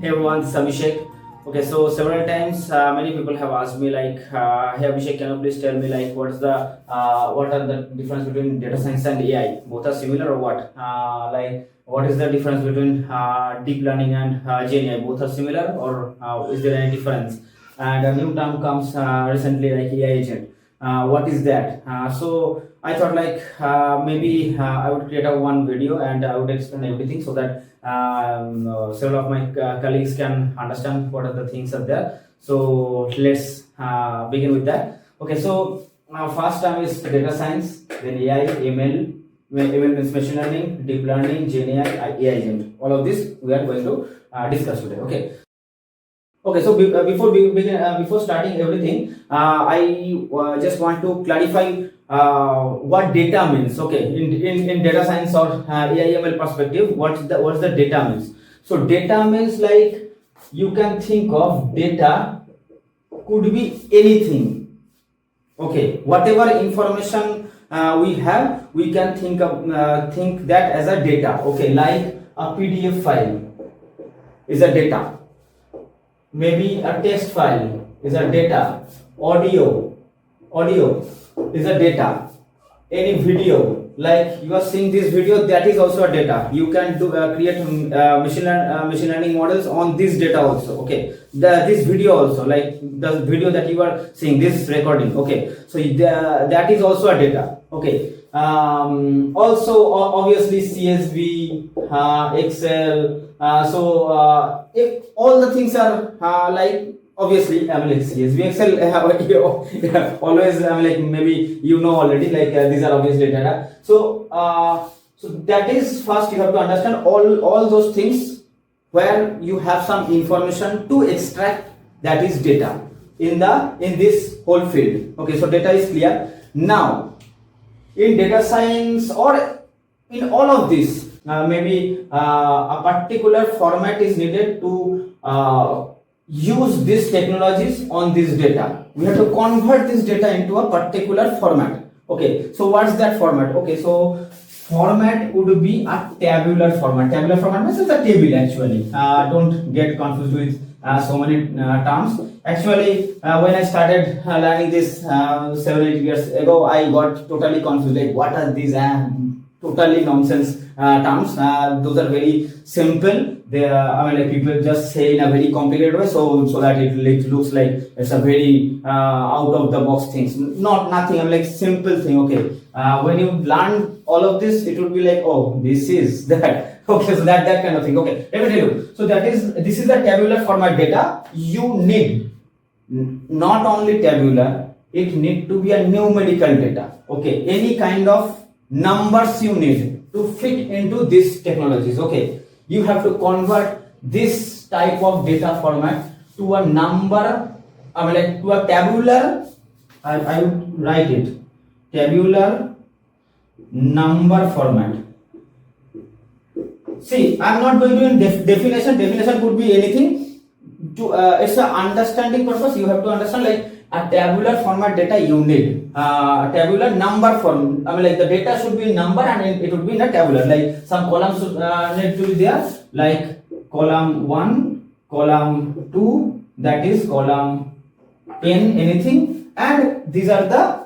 Hey everyone, this is Abhishek. Okay, so several times many people have asked me like, hey Abhishek, can you please tell me like what are the difference between data science and AI? Both are similar or what? Like what is the difference between deep learning and GenAI? Both are similar or is there any difference? And a new term comes recently like AI agent. What is that? So I thought like maybe I would create a one video and I would explain everything so that several of my colleagues can understand what are the things are there. So let's begin with that. Okay, so first term is data science, then AI, ML. ML means machine learning, deep learning, GenAI, AI agent. All of this we are going to discuss today. Okay. Okay, so before starting everything, I just want to clarify what data means. Okay, in data science or AIML perspective, what's the data means? So data means like you can think of data could be anything. Okay, whatever information we have, we can think that as a data. Okay, like a PDF file is a data. Maybe a text file is a data, audio is a data, any video like you are seeing this video, that is also a data. You can do create machine learning models on this data also. Okay, this video also, like the video that you are seeing, this recording. Okay, so that is also a data. Okay, also obviously CSV, Excel. If all the things are like obviously I'm like CSV, Excel, always I'm like maybe you know already like these are obviously data. So so that is first you have to understand all those things where you have some information to extract, that is data in this whole field. Okay, so data is clear. Now in data science or in all of this, maybe a particular format is needed to use these technologies on this data. We have to convert this data into a particular format. Okay, so what's that format? Okay, so format would be a tabular format. Tabular format means it's a table actually. Don't get confused with so many terms. Actually, when I started learning this 7-8 years ago, I got totally confused. Like, what are these totally nonsense terms? Those are very simple. They I mean, like people just say in a very complicated way, so that it looks like it's a very out of the box things. Nothing. I'm like simple thing. Okay. When you learn all of this, it would be like, oh, this is that. Okay, so that kind of thing. Okay, let me tell you. So this is the tabular format data. You need not only tabular, it need to be a numerical data. Okay, any kind of numbers you need to fit into these technologies. Okay, you have to convert this type of data format to a number. I mean, like to a tabular. I would write it tabular number format. See, I'm not going to in definition. Definition could be anything. To it's a understanding purpose. You have to understand like a tabular format data you need. A tabular number form. I mean, like the data should be in number and it would be in a tabular. Like some columns need to be there. Like column 1, column 2. That is column 10. Anything, and these are the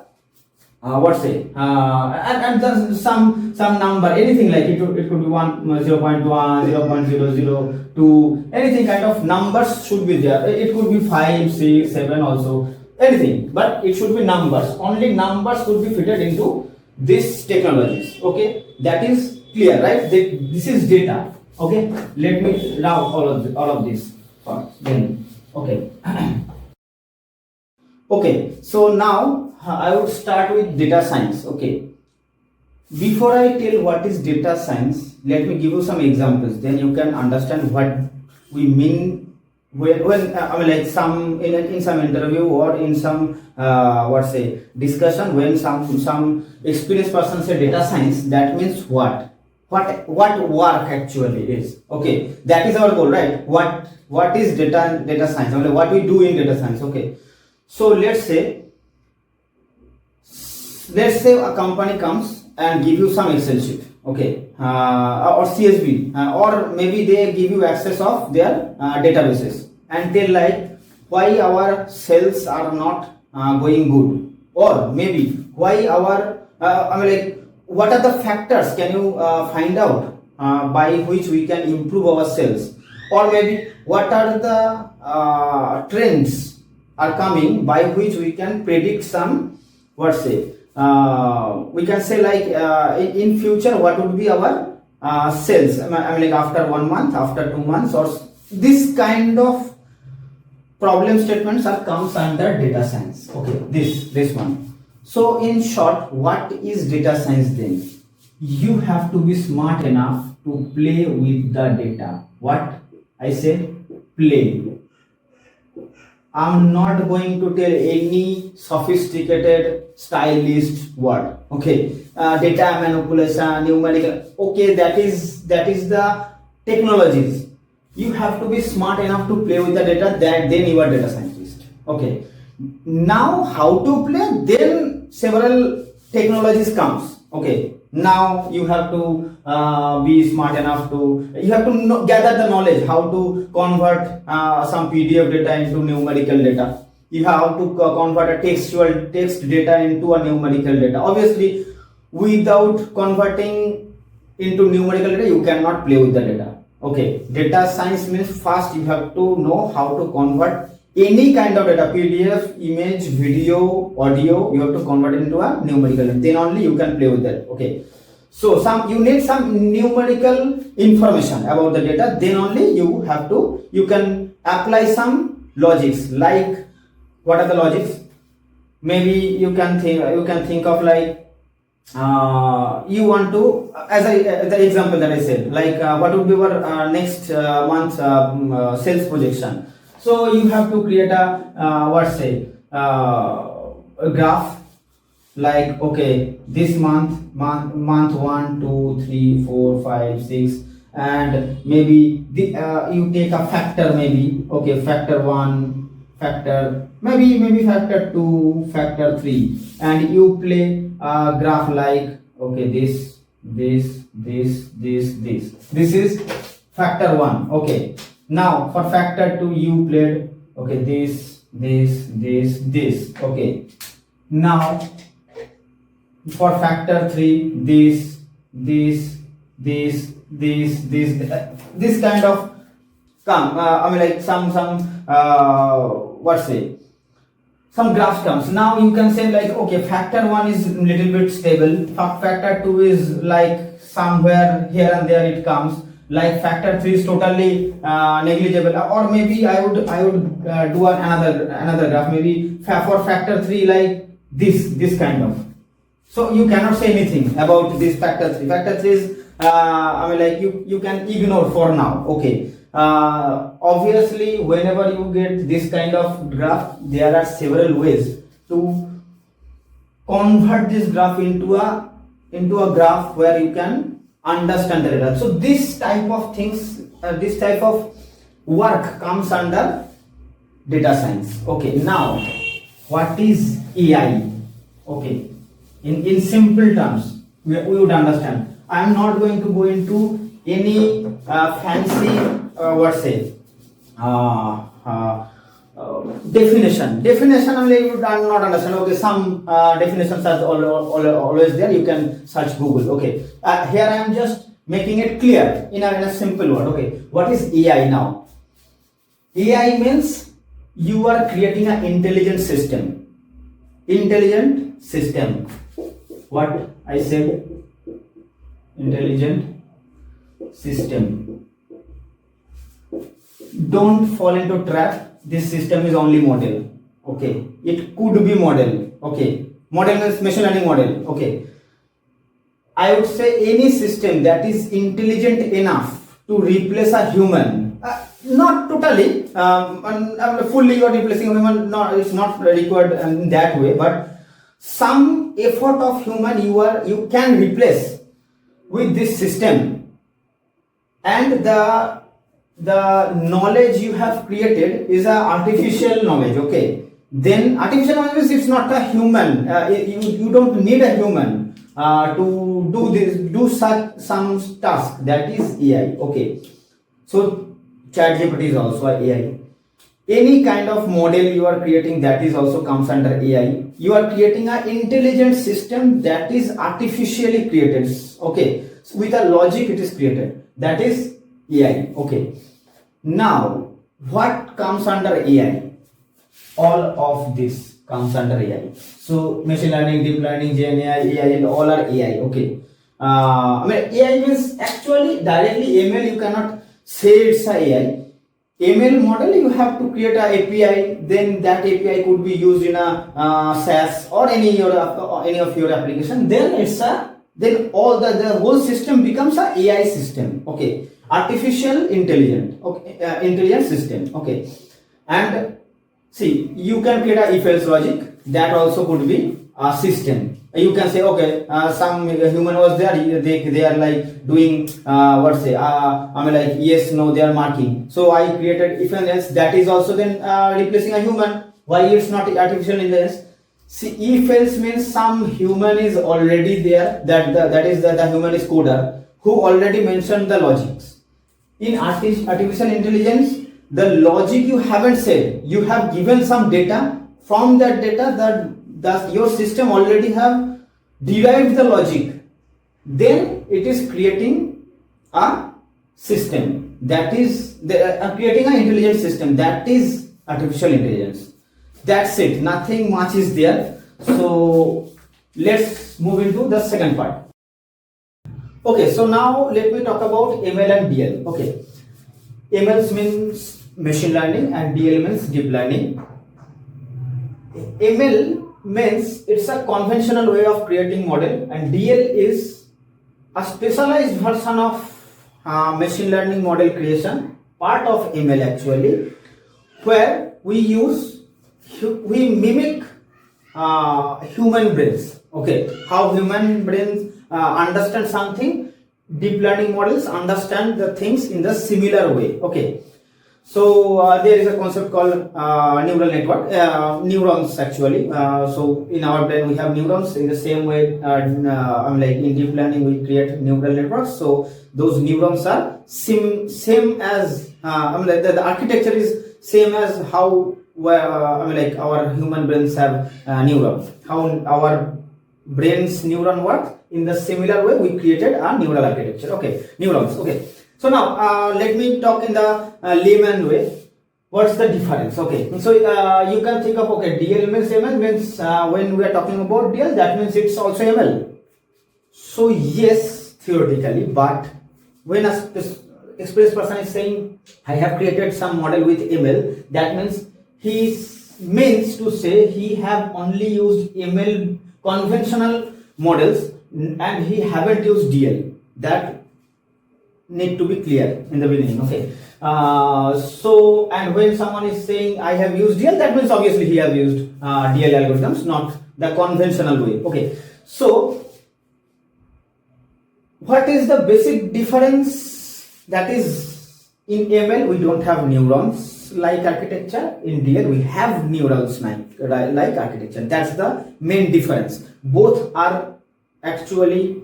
and just some number, anything like it could be 1, 0.1, 0.002, anything kind of numbers should be there. It could be 5, 6, 7 also, anything, but it should be numbers. Only numbers could be fitted into these technologies. Okay, that is clear, right? This is data. Okay, let me now all of this first. Then okay. Okay, so now I would start with data science. Okay, before I tell what is data science, let me give you some examples. Then you can understand what we mean when I mean like some in some interview or in some discussion, when some experienced person say data science, that means what work actually is. Okay, that is our goal, right? What is data science? I mean, what we do in data science. Okay, so let's say a company comes and give you some Excel sheet. okay, or CSV, or maybe they give you access of their databases and tell like why our sales are not going good, or maybe why our like what are the factors can you find out by which we can improve our sales, or maybe what are the trends are coming by which we can predict some, what say, we can say like in future what would be our sales, I mean like after 1 month, after 2 months, or this kind of problem statements are comes under data science. Okay, this one. So in short, what is data science then? You have to be smart enough to play with the data. What I said, play. I'm not going to tell any sophisticated stylist word. Okay, data manipulation, numerical. Okay, that is the technologies. You have to be smart enough to play with the data. That then you are data scientist. Okay. Now how to play? Then several technologies comes. Okay. Now you have to be smart enough to, you have to gather the knowledge how to convert some PDF data into numerical data. You have to convert a textual text data into a numerical data. Obviously, without converting into numerical data, you cannot play with the data. Okay, data science means first you have to know how to convert any kind of data, PDF, image, video, audio, you have to convert it into a numerical, then only you can play with that. Okay, so you need some numerical information about the data, then only you can apply some logics. Like what are the logics? Maybe you can think of like you want to, as the example that I said, like what would be our next month sales projection. So you have to create a a graph, like okay, this month 1, 2, 3, 4, 5, 6, and maybe you take a factor, maybe okay, factor 1, factor maybe factor 2, factor 3, and you play a graph like okay, this is factor 1. Okay, now for factor 2 you played okay, this. Okay, now for factor 3 this kind of come, I mean like some some graphs comes. Now you can say like okay, factor 1 is little bit stable, factor 2 is like somewhere here and there it comes, like factor 3 is totally negligible, or maybe I would do another graph, maybe for factor 3 like this kind of. So you cannot say anything about this factor 3. Factor 3 is I mean like you can ignore for now. Okay, obviously whenever you get this kind of graph, there are several ways to convert this graph into a graph where you can understand the data. So this type of things, this type of work comes under data science. Okay, now what is AI? Okay, in simple terms we would understand. I am not going to go into any fancy definition only you would not understand. Okay, some definitions are always there, you can search Google. Okay, here I am just making it clear in a simple word. Okay, what is AI now? AI means you are creating an intelligent system. What I said, intelligent system. Don't fall into trap. This system is only model. Okay, it could be model. Okay, model means machine learning model. Okay, I would say any system that is intelligent enough to replace a human. Not totally, fully you are replacing a human. No, it's not required in that way. But some effort of human you can replace with this system, and the knowledge you have created is a artificial knowledge. Okay, then artificial knowledge is, it's not a human. You don't need a human to do such some task, that is AI. Okay, so ChatGPT is also a AI. Any kind of model you are creating, that is also comes under AI. You are creating an intelligent system that is artificially created. Okay, so with a logic it is created, that is AI. Okay, now what comes under AI? All of this comes under AI. So machine learning, deep learning, GenAI, AI, and all are AI. Okay, I mean AI means actually directly ML. You cannot say it's a AI. ML model, you have to create a API. Then that API could be used in a SaaS or any of your application. Then it's a then all the whole system becomes a AI system. Okay, artificial intelligent. Okay, intelligent system. Okay, and see, you can create a if-else logic, that also could be a system. You can say, okay, some human was there, they are like doing what say, I mean like yes, no, they are marking. So I created if and else, that is also then replacing a human. Why it's not artificial intelligence? See, if else means some human is already there, that is the human is coder who already mentioned the logics. In artificial intelligence, the logic you haven't said, you have given some data. From that data, that your system already have derived the logic. Then it is creating a system, that is creating an intelligent system, that is artificial intelligence. That's it, nothing much is there. So let's move into the second part. Okay, so now let me talk about ML and DL. Okay, ML means machine learning and DL means deep learning. ML means it's a conventional way of creating model, and DL is a specialized version of machine learning model creation, part of ML actually, where we mimic human brains. Okay, how human brains understand something, deep learning models understand the things in the similar way. Okay, so there is a concept called neural network, neurons actually. So in our brain we have neurons. In the same way, like in deep learning we create neural networks. So those neurons are same as like the architecture is same as how like our human brains have neurons. How our brain's neuron works, in the similar way we created a neural architecture. Okay, neurons. Okay, so now let me talk in the layman way. What's the difference? Okay, so you can think of, okay, DL means ML means when we are talking about DL, that means it's also ML. So yes, theoretically, but when a experienced person is saying I have created some model with ML, that means he means to say he have only used ML conventional models and he haven't used DL. That need to be clear in the beginning. Okay, so and when someone is saying I have used DL, that means obviously he have used DL algorithms, not the conventional way. Okay, so what is the basic difference? That is, in ML we don't have neurons like architecture. In DL we have neurons like architecture. That's the main difference. Both are actually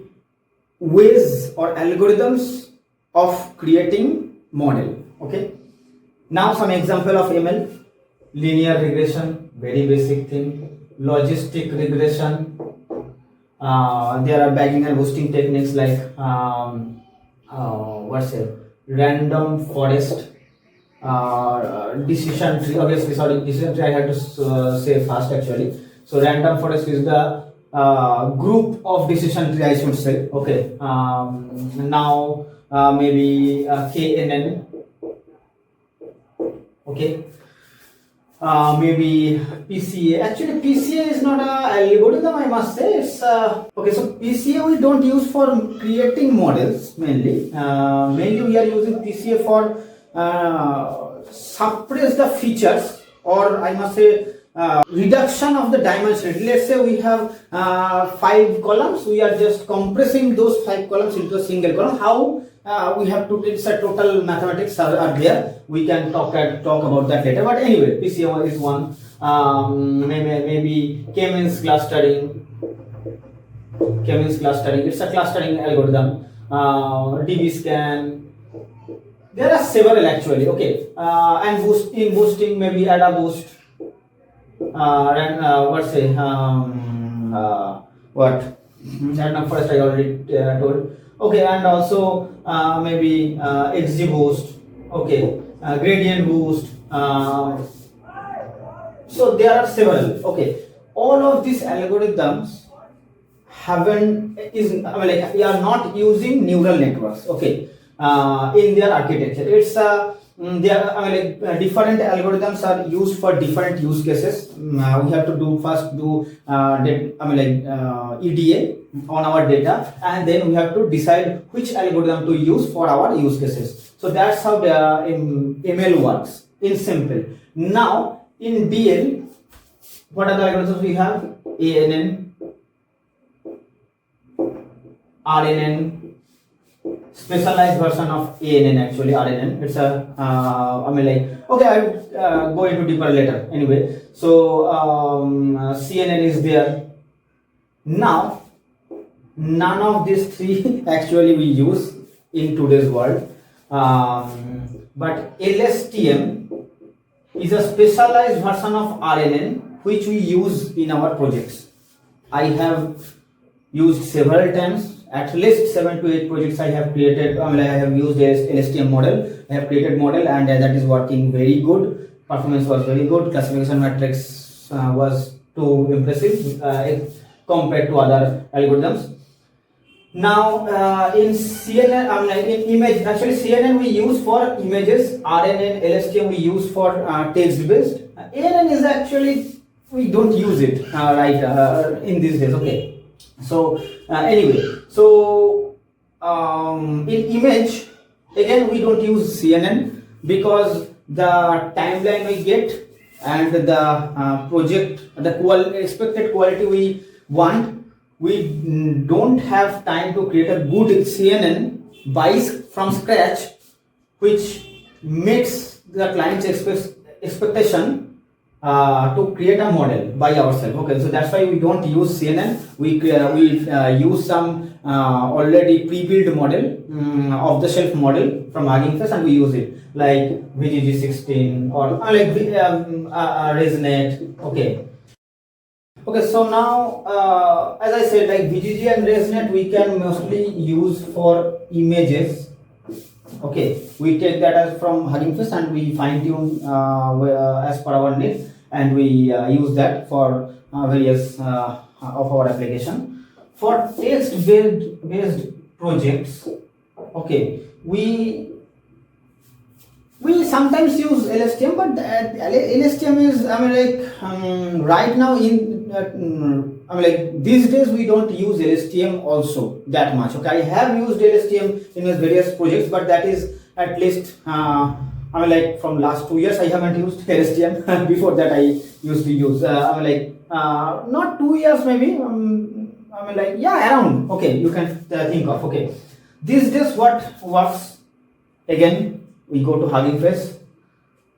ways or algorithms of creating model. Okay, now some example of ML: linear regression, very basic thing; logistic regression. There are bagging and boosting techniques like what's it? Random forest, decision tree. Obviously, sorry, decision tree I had to say fast actually. So random forest is the group of decision tree, I should say. Okay, now maybe KNN. Okay, maybe PCA. Actually, PCA is not a algorithm, I must say. It's okay. So PCA we don't use for creating models mainly. Mainly we are using PCA for suppress the features, or I must say reduction of the dimension. Let's say we have 5 columns. We are just compressing those 5 columns into a single column. How we have to, it's a total mathematics are there. We can talk about that later. But anyway, PCA is one. Maybe K-means clustering. K-means clustering. It's a clustering algorithm. DB scan. There are several actually. Okay, and boosting maybe add a boost. And what say what? And first I already told. Okay, and also maybe XG boost. Okay, gradient boost. So there are several. Okay, all of these algorithms haven't is I mean like we are not using neural networks. Okay, in their architecture, it's they are I mean like different algorithms are used for different use cases. We have to do first do I mean like EDA on our data, and then we have to decide which algorithm to use for our use cases. So that's how the ML works in simple. Now in DL, what are the algorithms we have? ANN, RNN, specialized version of ANN actually. RNN, it's a I mean like okay, I'll go into deeper later anyway. So CNN is there. Now none of these three actually we use in today's world, but LSTM is a specialized version of RNN which we use in our projects. I have used several times, at least 7 to 8 projects I have created. I have used LSTM model. I have created model, and that is working very good. Performance was very good. Classification matrix was too impressive compared to other algorithms. Now in CNN, in image, actually CNN we use for images, RNN, LSTM we use for text based. ANN is actually we don't use it in these days. Okay, so anyway, so in image again we don't use CNN because the timeline we get and the project, the expected quality we want, we don't have time to create a good CNN from scratch, which meets the client's expectation to create a model by ourselves. Okay, so that's why we don't use CNN. We use some already pre-built model, off-the-shelf model from Hugging Face, and we use it like VGG16 or like ResNet. Okay, so now as I said, like VGG and ResNet we can mostly use for images. Okay, we take that as from Hugging Face and we fine tune as per our need, and we use that for various of our application. For text based projects, okay, we sometimes use LSTM, but LSTM is right now these days we don't use LSTM also that much. Okay, I have used LSTM in various projects, but that is at least from last 2 years I haven't used LSTM. Before that I used to use not 2 years maybe. Around. Okay, you can think of. Okay, these days what works again? We go to Hugging Face.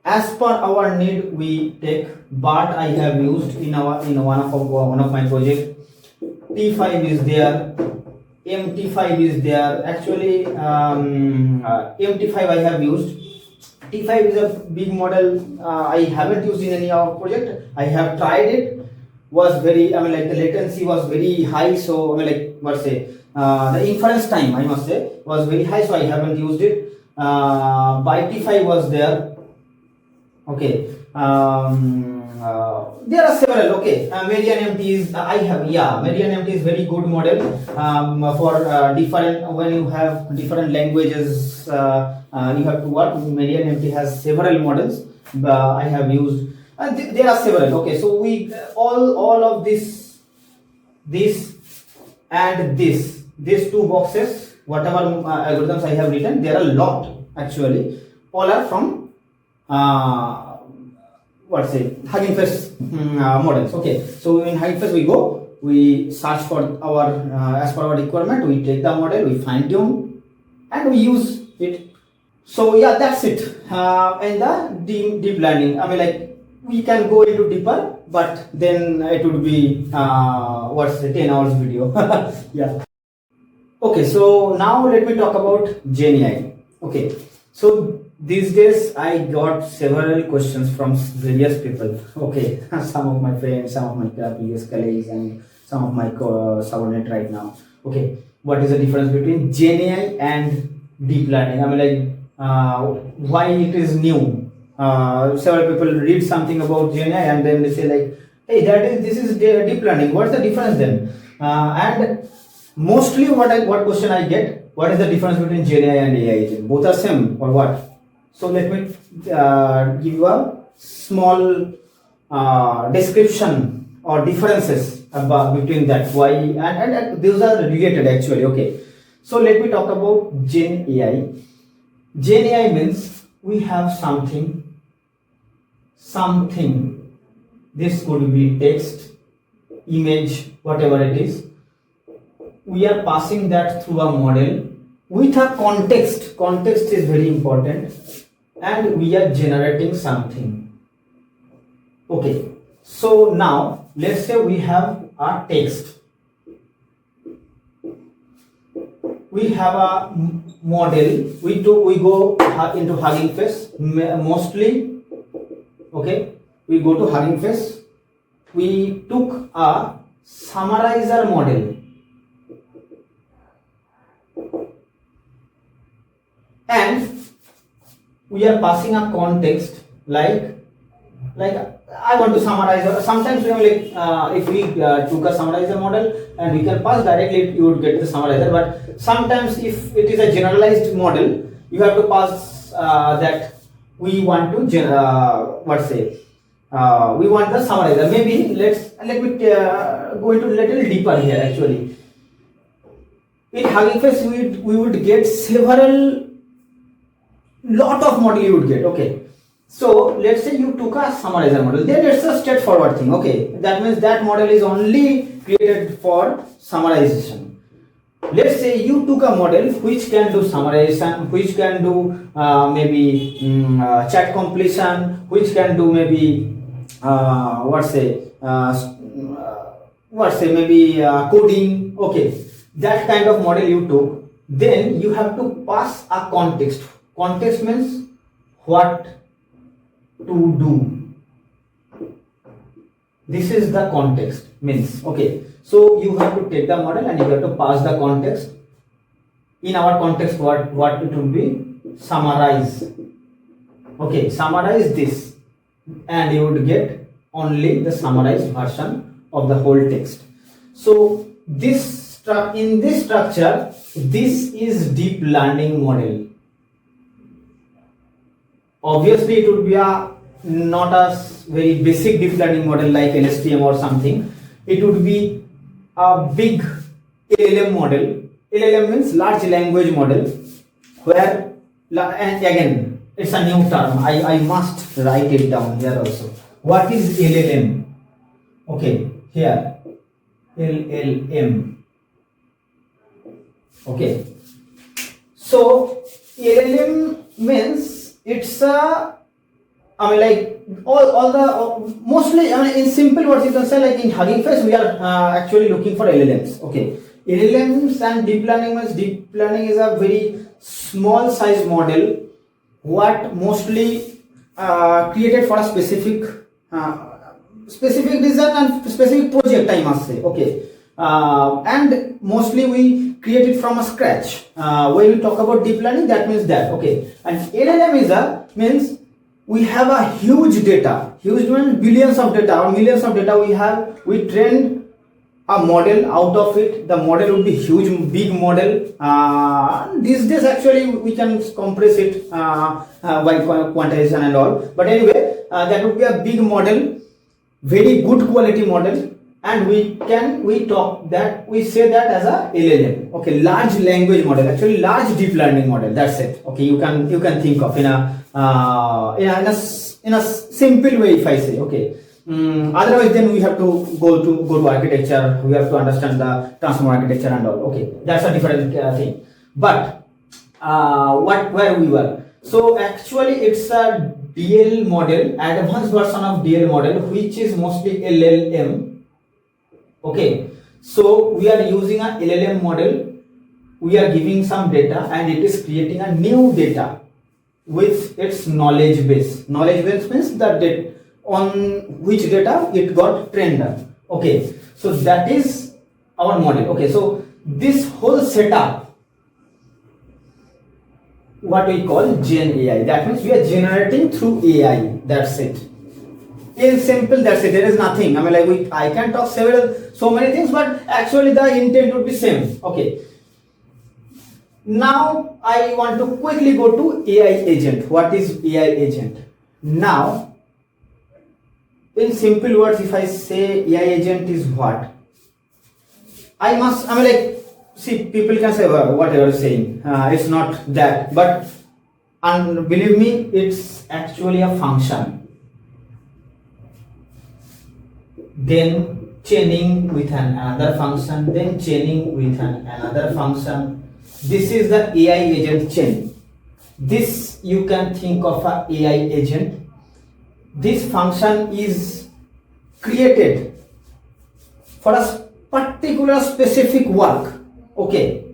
As per our need, we take BART. I have used in one of my project. T5 is there. MT5 is there. Actually, MT5 I have used. T5 is a big model. I haven't used in any of our project. I have tried it. Was very. The latency was very high. So the inference time, I must say, was very high. So I haven't used it. By T5 was there. Okay, there are several. Okay, MedianMT is MedianMT is very good model for different, when you have different languages you have to work. MedianMT has several models I have used, and there are several. Okay, so we all of this and these two boxes, whatever algorithms I have written, there are a lot actually. All are from Hugging Face models. Okay, so in Hugging Face we search for our as per our requirement, we take the model, we fine tune, and we use it. So yeah, that's it. And the deep learning, we can go into deeper, but then it would be what's the 10 hours video. Yeah. Okay, so now let me talk about GenAI. Okay, so these days I got several questions from various people. Okay, some of my friends, some of my previous colleagues, and some of my subordinate right now. Okay, what is the difference between GenAI and deep learning? I mean, like, why it is new? Several people read something about GenAI and then they say like, hey, this is deep learning. What's the difference then? And mostly what question I get, what is the difference between GenAI and AI agent? Both are same or what? So let me give you a small description or differences about between that. Why and those are related actually. Okay, so let me talk about GenAI. GenAI means we have something. This could be text, image, whatever it is. We are passing that through a model with a context. Context is very important, and we are generating something. Okay, so now let's say we have a text. We have a model. We go into Hugging Face mostly. Okay, we go to Hugging Face. We took a summarizer model. And we are passing a context like I want to summarize. Sometimes we have like if we took a summarizer model and we can pass directly, you would get the summarizer. But sometimes if it is a generalized model, you have to pass that we want to we want the summarizer. Maybe let me go into a little deeper here. Actually, in Hugging Face we would get several lot of model you would get. Okay, so let's say you took a summarizer model, then it's a straightforward thing. Okay, that means that model is only created for summarization. Let's say you took a model which can do summarization, which can do maybe chat completion, which can do maybe maybe coding. Okay, that kind of model you took, then you have to pass a context. Context means what to do. This is the context means. Okay, so you have to take the model and you have to pass the context. In our context, what it would be? Summarize. Okay, summarize this, and you would get only the summarized version of the whole text. So in this structure, this is deep learning model. Obviously, it would be not a very basic deep learning model like LSTM or something. It would be a big LLM model. LLM means large language model, where, and again, it's a new term. I must write it down here also. What is LLM? Okay, here, LLM. Okay, so LLM means it's mostly, in simple words you can say, like in Hugging Face we are actually looking for LLMs. Okay, LLMs and deep learning means deep learning is a very small size model, what mostly created for a specific design and specific project, I must say. Okay, and mostly we create it from a scratch. When we talk about deep learning, that means that. Okay, and LLM means we have a huge data, huge means billions of data or millions of data we trained a model out of it. The model would be huge, big model. These days actually we can compress it by quantization and all. But anyway, that would be a big model, very good quality model, and we say that as a LLM. Okay, large language model, actually large deep learning model. That's it. Okay, you can think of in a simple way, if I say. Okay. Otherwise, then we have to go to architecture. We have to understand the transformer architecture and all. Okay, that's a different thing. But where we were. So actually, it's a DL model, advanced version of DL model, which is mostly LLM. Okay, so we are using a LLM model. We are giving some data and it is creating a new data with its knowledge base. Knowledge base means that on which data it got trained on. Okay, so that is our model. Okay, so this whole setup, what we call GenAI. That means we are generating through AI. That's it. In simple, that's it. There is nothing. I mean, like I can talk so many things, but actually the intent would be same. Okay. Now I want to quickly go to AI agent. What is AI agent? Now, in simple words, if I say AI agent is what? I mean, like, see, people can say, well, what you are saying, it's not that, but and believe me, it's actually a function. Then chaining with another function, then chaining with another function. This is the AI agent chain. This you can think of a AI agent. This function is created for a particular specific work. Okay,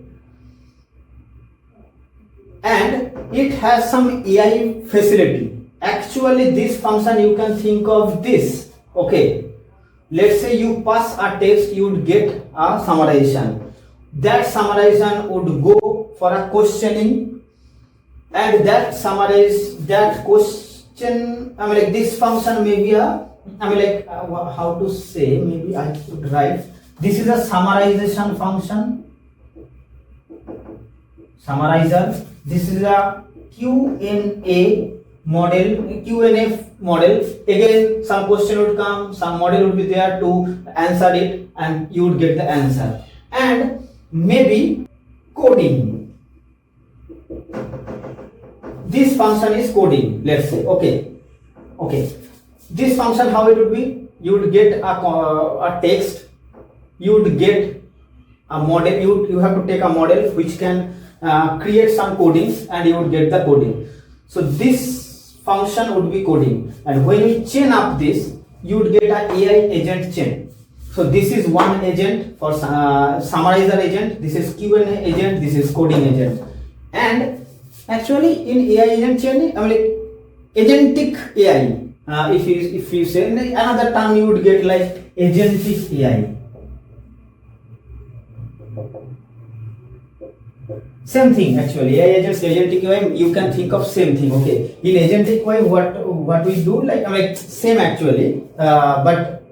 and it has some AI facility. Actually, this function you can think of this. Okay, let's say you pass a text, you would get a summarization. That summarization would go for a questioning, and that summarize that question. I mean, like this function may be a, I mean, like how to say, maybe I could write, this is a summarization function. Summarizer. This is a Q&A model. Again, some question would come, some model would be there to answer it, and you would get the answer. And maybe coding. This function is coding. Let's say, okay. This function, how it would be? You would get a text. You would get a model. You have to take a model which can create some codings, and you would get the coding. So this function would be coding, and when you chain up this, you would get an AI agent chain. So this is one agent for summarizer agent. This is Q&A agent. This is coding agent. And actually, in AI agent chain, I mean, like agentic AI. If you say another term, you would get like agentic AI. Same thing actually. AI agents, agentic AI, you can think of same thing. Okay, in agentic AI, what we do, like, I mean, like same actually, but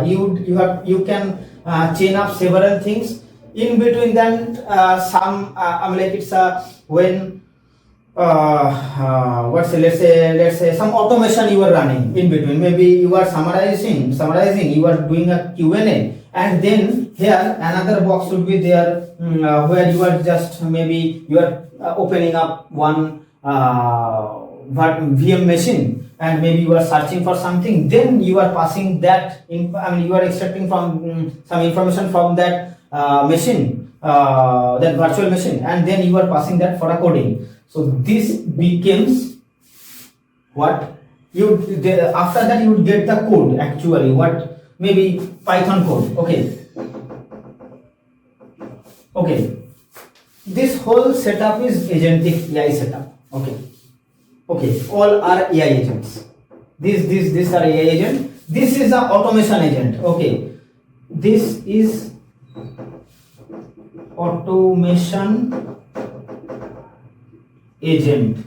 you can chain up several things. In between them, some I mean, like it's when let's say some automation you are running in between. Maybe you are summarizing, you are doing a Q&A, and then here another box would be there where you are just, maybe you are opening up one VM machine, and maybe you are searching for something. Then you are passing that in, I mean, you are extracting from some information from that machine, that virtual machine, and then you are passing that for a coding. So this becomes what you after that you would get the code actually, what maybe Python code. Okay, this whole setup is agentic AI setup. Okay, all are AI agents. These are AI agent. This is a automation agent. Okay, this is automation agent.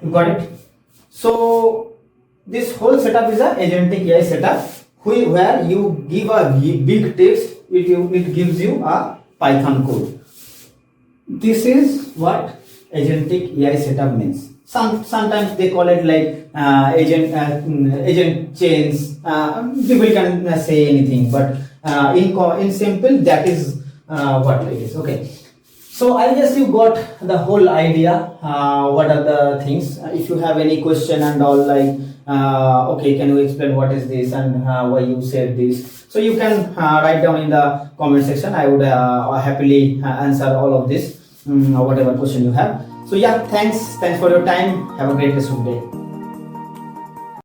You got it? So this whole setup is a agentic AI setup where you give a big text, it gives you a Python code. This is what agentic AI setup means. Sometimes they call it like agent chains. People can say anything, but in simple, that is what it is. Okay. So I guess you got the whole idea. What are the things? If you have any question and all, like, okay, can you explain what is this and why you said this? So you can write down in the comment section. I would happily answer all of this, whatever question you have. So yeah, thanks for your time. Have a great rest of the day.